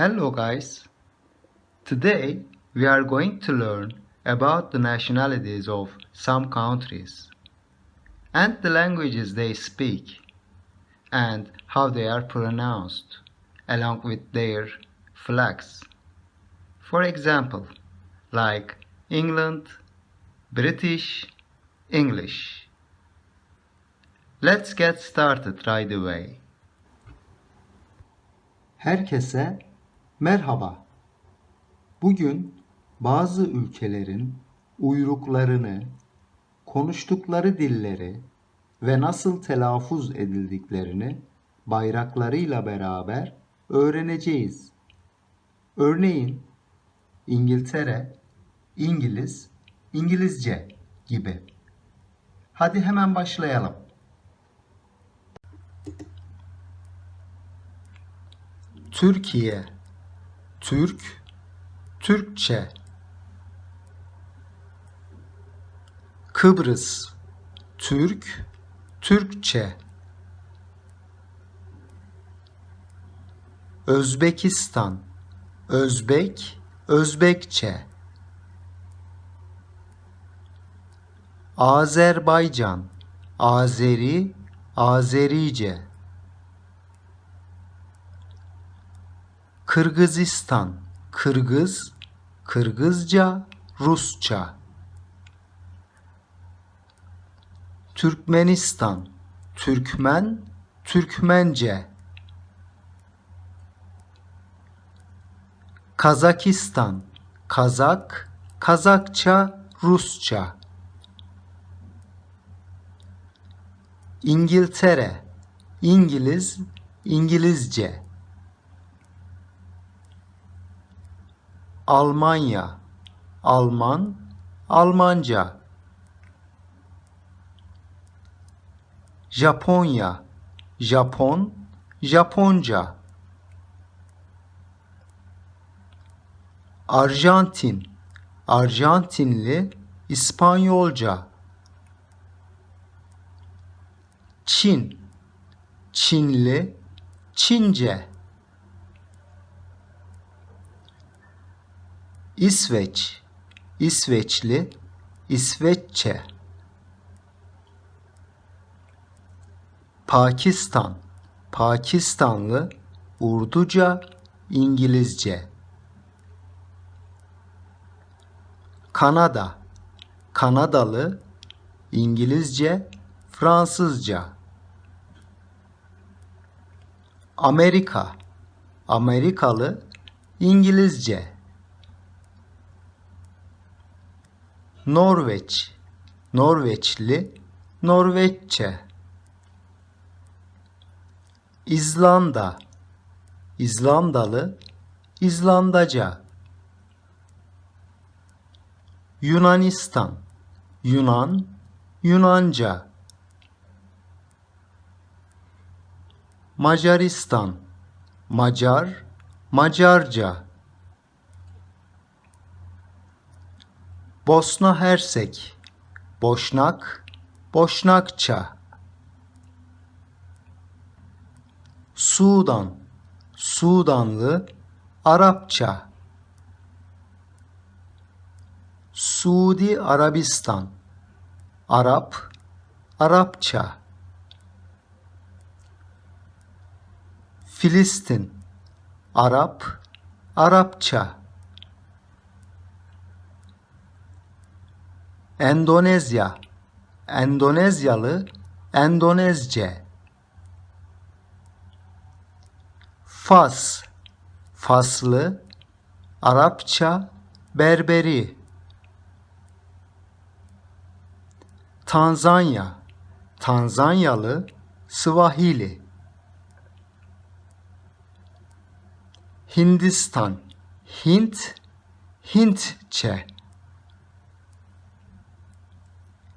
Hello guys, today we are going to learn about the nationalities of some countries and the languages they speak and how they are pronounced along with their flags. For example, like England, British, English. Let's get started right away. Herkese merhaba. Bugün bazı ülkelerin uyruklarını, konuştukları dilleri ve nasıl telaffuz edildiklerini bayraklarıyla beraber öğreneceğiz. Örneğin İngiltere, İngiliz, İngilizce gibi. Hadi hemen başlayalım. Türkiye, Türk, Türkçe. Kıbrıs, Türk, Türkçe. Özbekistan, Özbek, Özbekçe. Azerbaycan, Azeri, Azerice. Kırgızistan, Kırgız, Kırgızca, Rusça. Türkmenistan, Türkmen, Türkmence. Kazakistan, Kazak, Kazakça, Rusça. İngiltere, İngiliz, İngilizce. Almanya, Alman, Almanca. Japonya, Japon, Japonca. Arjantin, Arjantinli, İspanyolca. Çin, Çinli, Çince. İsveç, İsveçli, İsveççe. Pakistan, Pakistanlı, Urduca, İngilizce. Kanada, Kanadalı, İngilizce, Fransızca. Amerika, Amerikalı, İngilizce. Norveç, Norveçli, Norveççe. İzlanda, İzlandalı, İzlandaca. Yunanistan, Yunan, Yunanca. Macaristan, Macar, Macarca. Bosna Hersek, Boşnak, Boşnakça. Sudan, Sudanlı, Arapça. Suudi Arabistan, Arap, Arapça. Filistin, Arap, Arapça. Endonezya, Endonezyalı, Endonezce. Fas, Faslı, Arapça, Berberi. Tanzanya, Tanzanyalı, Swahili. Hindistan, Hint, Hintçe.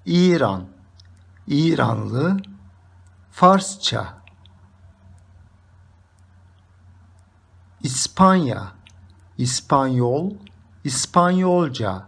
İran, İranlı, Farsça. İspanya, İspanyol, İspanyolca.